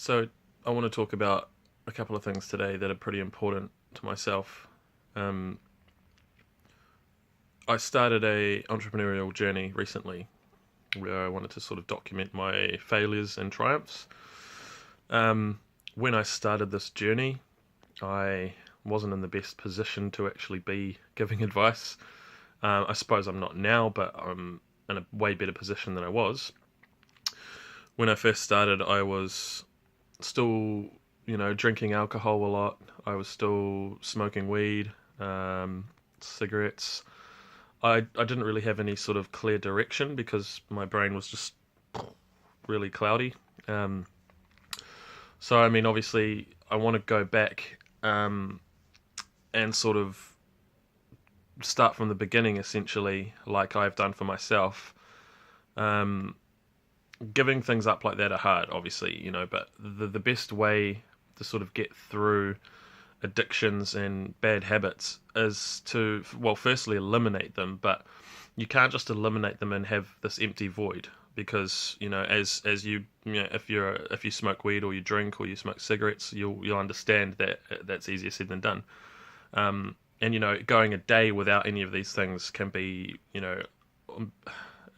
So, I want to talk about a couple of things today that are pretty important to myself. Um, I started a entrepreneurial journey recently where I wanted to sort of document my failures and triumphs. Um, when I started this journey, I wasn't in the best position to actually be giving advice. I suppose I'm not now, but I'm in a way better position than I was. When I first started, I was still, drinking alcohol a lot. I was still smoking weed, cigarettes. I didn't really have any sort of clear direction because my brain was just really cloudy. Um, so, I mean, obviously, I want to go back and sort of start from the beginning, essentially, like I've done for myself. Um, Giving things up like that are hard, obviously, but the best way to sort of get through addictions and bad habits is to, well, firstly eliminate them, but you can't just eliminate them and have this empty void because as if you smoke weed or you drink or you smoke cigarettes, you'll understand that that's easier said than done. And going a day without any of these things can be it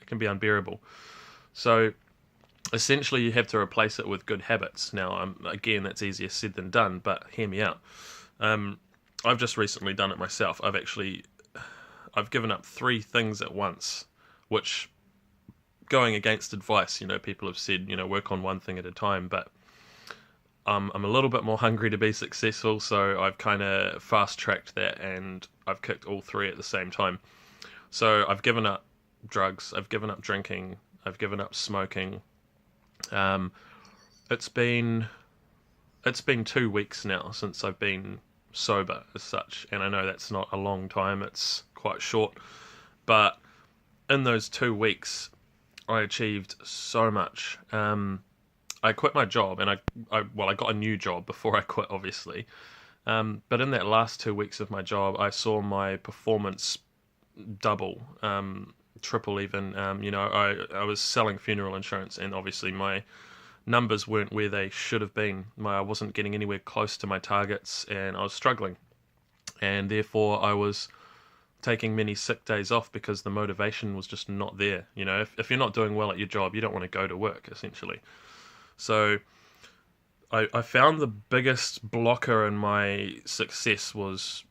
can be unbearable. So essentially you have to replace it with good habits. Now, again, that's easier said than done, but hear me out. Um, I've just recently done it myself. I've given up three things at once, which going against advice, people have said, work on one thing at a time, but I'm a little bit more hungry to be successful, so I've kind of fast tracked that and I've kicked all three at the same time. So I've given up drugs, I've given up drinking, I've given up smoking. Um, it's been it's been 2 weeks now since I've been sober as such, and I know that's not a long time; it's quite short. But in those 2 weeks, I achieved so much. I quit my job, and I got a new job before I quit, obviously. But in that last 2 weeks of my job, I saw my performance double, triple even. I was selling funeral insurance, and obviously my numbers weren't where they should have been. I wasn't getting anywhere close to my targets, and I was struggling. And therefore, I was taking many sick days off because the motivation was just not there. If you're not doing well at your job, you don't want to go to work, essentially. So I found the biggest blocker in my success was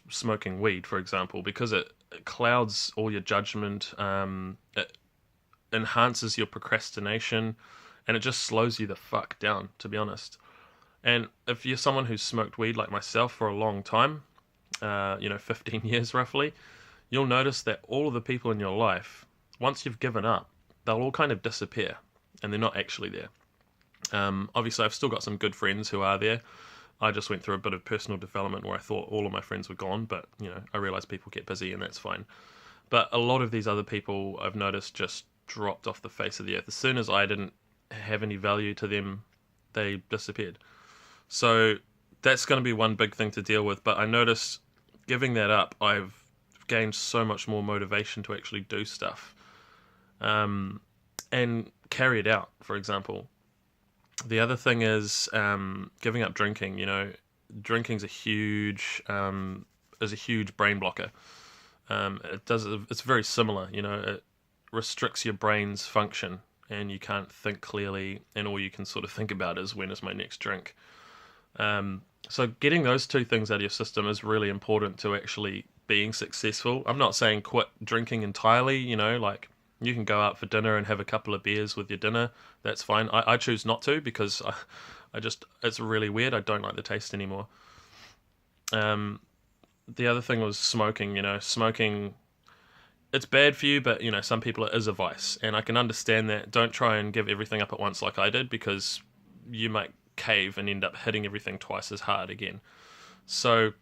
smoking weed, for example, because it clouds all your judgment. It enhances your procrastination, and it just slows you the fuck down, to be honest. And if you're someone who's smoked weed like myself for a long time, 15 years roughly, you'll notice that all of the people in your life, once you've given up, they'll all kind of disappear, and they're not actually there. Obviously, I've still got some good friends who are there. I just went through a bit of personal development where I thought all of my friends were gone, but I realized people get busy and that's fine. But a lot of these other people I've noticed just dropped off the face of the earth. As soon as I didn't have any value to them, they disappeared. So that's going to be one big thing to deal with. But I noticed giving that up, I've gained so much more motivation to actually do stuff and carry it out, for example. The other thing is giving up drinking. Drinking's is a huge brain blocker. It's very similar. It restricts your brain's function, and you can't think clearly, and all you can sort of think about is when is my next drink. So getting those two things out of your system is really important to actually being successful. I'm not saying quit drinking entirely. Like you can go out for dinner and have a couple of beers with your dinner. That's fine. I choose not to because I just it's really weird. I don't like the taste anymore. Um, the other thing was smoking. Smoking it's bad for you, but some people it is a vice, and I can understand that. Don't try and give everything up at once like I did because you might cave and end up hitting everything twice as hard again. So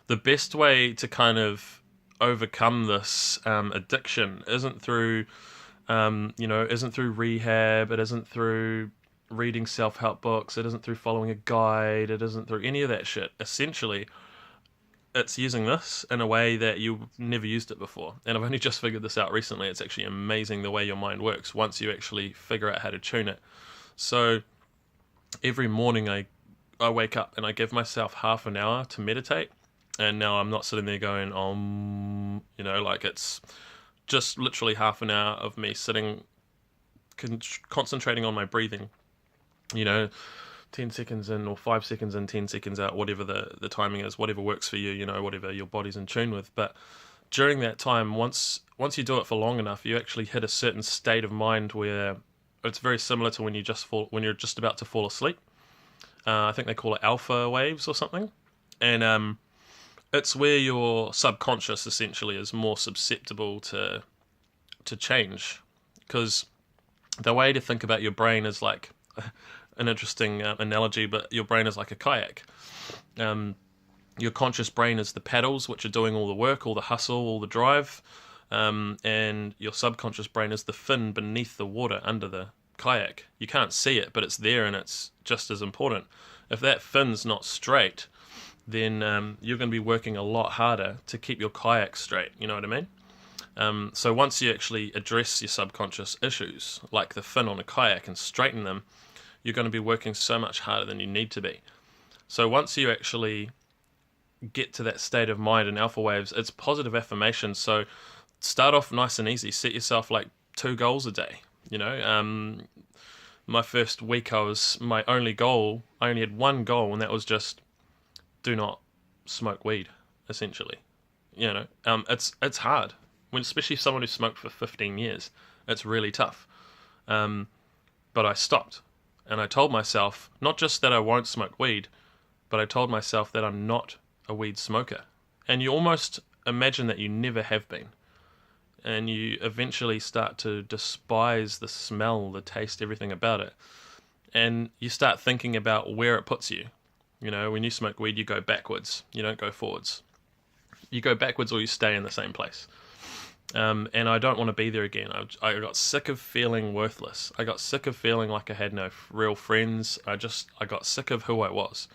the best way to kind of overcome this addiction isn't through rehab. It isn't through reading self-help books. It isn't through following a guide. It isn't through any of that shit. Essentially, it's using this in a way that you've never used it before. And I've only just figured this out recently. It's actually amazing the way your mind works once you actually figure out how to tune it. So every morning I wake up and I give myself half an hour to meditate. And now I'm not sitting there going, like it's just literally half an hour of me sitting, concentrating on my breathing, you know, 10 seconds in or 5 seconds in, 10 seconds out, whatever the timing is, whatever works for you, whatever your body's in tune with. But during that time, once you do it for long enough, you actually hit a certain state of mind where it's very similar to when you're just about to fall asleep. I think they call it alpha waves or something. And it's where your subconscious essentially is more susceptible to change. Because the way to think about your brain is like an interesting analogy, but your brain is like a kayak. Your conscious brain is the paddles, which are doing all the work, all the hustle, all the drive. And your subconscious brain is the fin beneath the water under the kayak. You can't see it, but it's there, and it's just as important. If that fin's not straight, then you're going to be working a lot harder to keep your kayak straight. You know what I mean? So once you actually address your subconscious issues, like the fin on a kayak, and straighten them, you're going to be working so much harder than you need to be. So once you actually get to that state of mind in alpha waves, it's positive affirmation. So start off nice and easy. Set yourself like 2 goals a day. My first week, my only goal, I only had one goal, and that was just do not smoke weed, essentially. It's hard, especially someone who smoked for 15 years. It's really tough. But I stopped, and I told myself not just that I won't smoke weed, but I told myself that I'm not a weed smoker. And you almost imagine that you never have been. And you eventually start to despise the smell, the taste, everything about it. And you start thinking about where it puts you. When you smoke weed, you go backwards. You don't go forwards. You go backwards, or you stay in the same place. And I don't want to be there again. I got sick of feeling worthless. I got sick of feeling like I had no real friends. I got sick of who I was.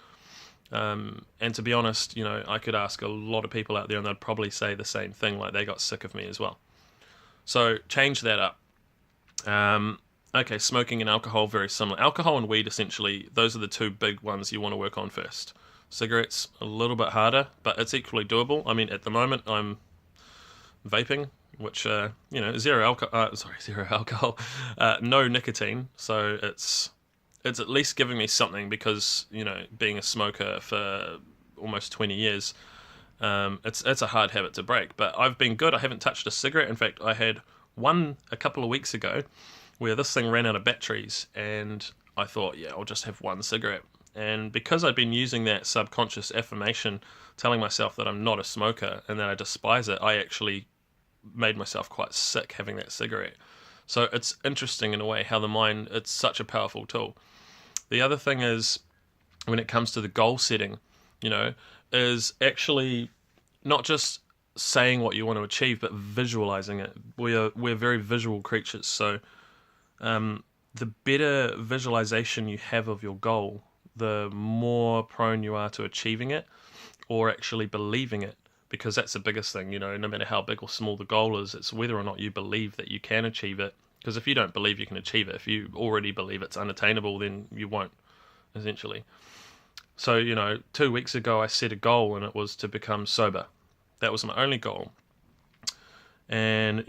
And to be honest, I could ask a lot of people out there, and they'd probably say the same thing, like they got sick of me as well. So change that up. Okay, smoking and alcohol, very similar. Alcohol and weed, essentially, those are the 2 big ones you want to work on first. Cigarettes, a little bit harder, but it's equally doable. I mean, at the moment, I'm vaping, which, zero alcohol, no nicotine. So it's at least giving me something, because, being a smoker for almost 20 years, it's a hard habit to break. But I've been good. I haven't touched a cigarette. In fact, I had one a couple of weeks ago where this thing ran out of batteries, and I thought, yeah, I'll just have one cigarette. And because I'd been using that subconscious affirmation, telling myself that I'm not a smoker and that I despise it, I actually made myself quite sick having that cigarette. So it's interesting in a way how the mind, it's such a powerful tool. The other thing is, when it comes to the goal setting, is actually not just saying what you want to achieve, but visualizing it. We're very visual creatures, so the better visualization you have of your goal, the more prone you are to achieving it or actually believing it, because that's the biggest thing. No matter how big or small the goal is, it's whether or not you believe that you can achieve it. Because if you don't believe you can achieve it, if you already believe it's unattainable, then you won't, essentially. So, 2 weeks ago I set a goal, and it was to become sober. That was my only goal. And,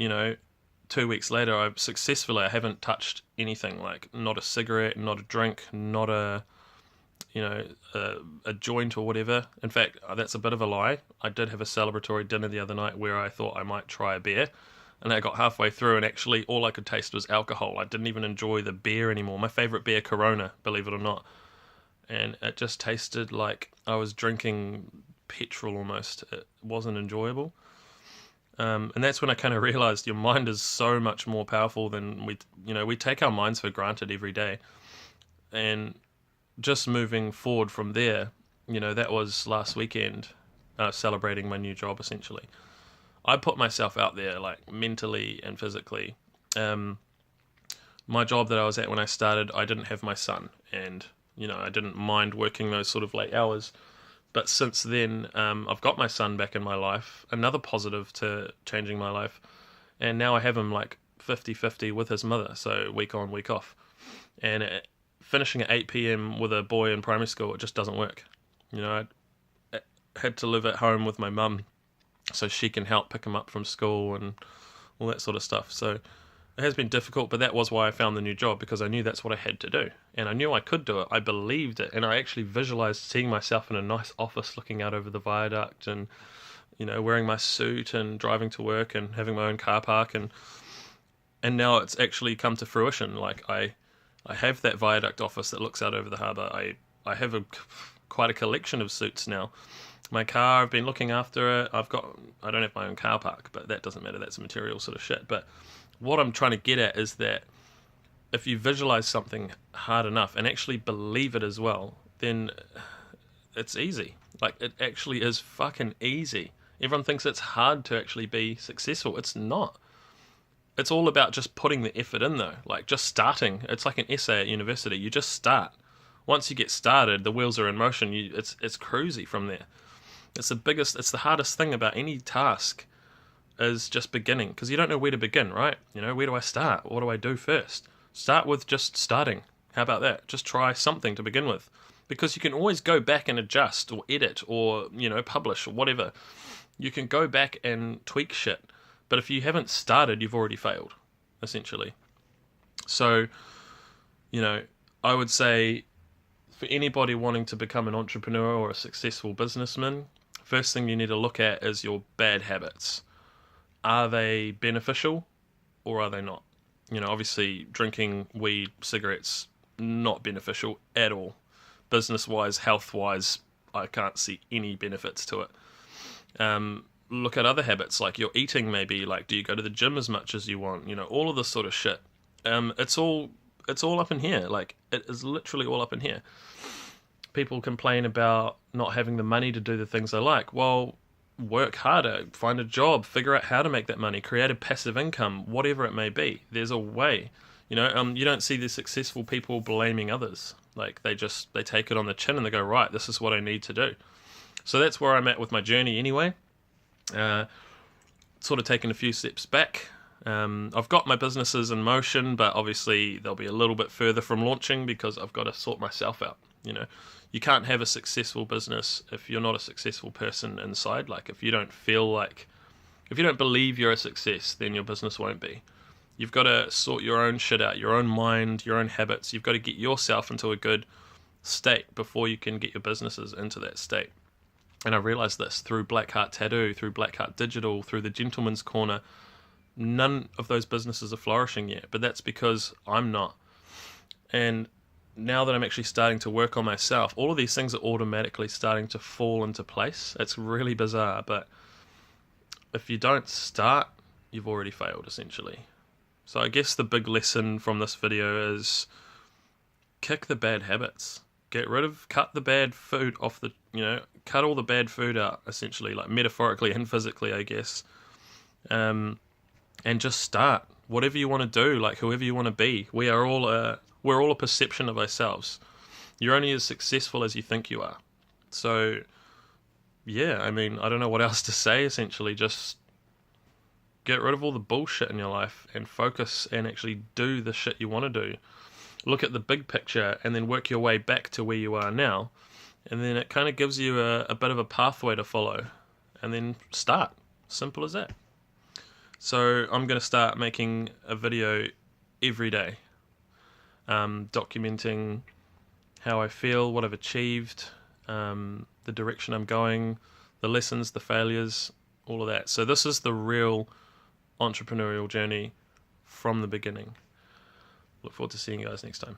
2 weeks later, I haven't touched anything, like not a cigarette, not a drink, not a joint or whatever. In fact, that's a bit of a lie. I did have a celebratory dinner the other night where I thought I might try a beer. And I got halfway through, and actually all I could taste was alcohol. I didn't even enjoy the beer anymore. My favorite beer, Corona, believe it or not. And it just tasted like I was drinking petrol almost. It wasn't enjoyable. And that's when I kind of realized your mind is so much more powerful than we take our minds for granted every day. And just moving forward from there, that was last weekend, celebrating my new job, essentially. I put myself out there, like, mentally and physically. My job that I was at when I started, I didn't have my son, and, I didn't mind working those sort of late hours. But since then, I've got my son back in my life, another positive to changing my life, and now I have him, like, 50-50 with his mother, so week on, week off. And finishing at 8 p.m. with a boy in primary school, it just doesn't work. I had to live at home with my mum so she can help pick him up from school and all that sort of stuff. So it has been difficult, but that was why I found the new job, because I knew that's what I had to do. And I knew I could do it. I believed it. And I actually visualized seeing myself in a nice office looking out over the viaduct and, wearing my suit and driving to work and having my own car park. And now it's actually come to fruition. Like I have that viaduct office that looks out over the harbour. I have quite a collection of suits now. My car, I've been looking after it. I don't have my own car park, but that doesn't matter. That's material sort of shit. But what I'm trying to get at is that if you visualize something hard enough and actually believe it as well, then it's easy. Like, it actually is fucking easy. Everyone thinks it's hard to actually be successful. It's not. It's all about just putting the effort in, though. Like, just starting. It's like an essay at university. You just start. Once you get started, the wheels are in motion. It's cruisy from there. It's the hardest thing about any task is just beginning, because you don't know where to begin, right? Where do I start? What do I do first? Start with just starting. How about that? Just try something to begin with, because you can always go back and adjust or edit or, publish or whatever. You can go back and tweak shit, but if you haven't started, you've already failed, essentially. So, I would say for anybody wanting to become an entrepreneur or a successful businessman, first thing you need to look at is your bad habits. Are they beneficial or are they not? Obviously drinking weed, cigarettes, not beneficial at all. Business-wise, health-wise, I can't see any benefits to it. Look at other habits, like your eating maybe, like do you go to the gym as much as you want? All of this sort of shit. It's all up in here. Like, it is literally all up in here. People complain about not having the money to do the things they like. Well, work harder, find a job, figure out how to make that money, create a passive income, whatever it may be. There's a way. You don't see the successful people blaming others. Like, they take it on the chin and they go, right, this is what I need to do. So that's where I'm at with my journey anyway. Sort of taking a few steps back. I've got my businesses in motion, but obviously they'll be a little bit further from launching because I've got to sort myself out. You can't have a successful business if you're not a successful person inside. Like, if you don't believe you're a success, then your business won't be. You've got to sort your own shit out, your own mind, your own habits. You've got to get yourself into a good state before you can get your businesses into that state. And I realized this through Blackheart Tattoo, through Blackheart Digital, through the Gentleman's Corner. None of those businesses are flourishing yet, but that's because I'm not. And now that I'm actually starting to work on myself, all of these things are automatically starting to fall into place. It's really bizarre, but if you don't start, you've already failed, essentially. So I guess the big lesson from this video is kick the bad habits. Cut the bad food off cut all the bad food out, essentially, like metaphorically and physically, I guess. And just start. Whatever you want to do, like whoever you want to be. We're all a perception of ourselves. You're only as successful as you think you are. So, yeah, I don't know what else to say, essentially. Just get rid of all the bullshit in your life and focus and actually do the shit you want to do. Look at the big picture and then work your way back to where you are now. And then it kind of gives you a bit of a pathway to follow. And then start. Simple as that. So I'm going to start making a video every day. Documenting how I feel, what I've achieved, the direction I'm going, the lessons, the failures, all of that. So this is the real entrepreneurial journey from the beginning. Look forward to seeing you guys next time.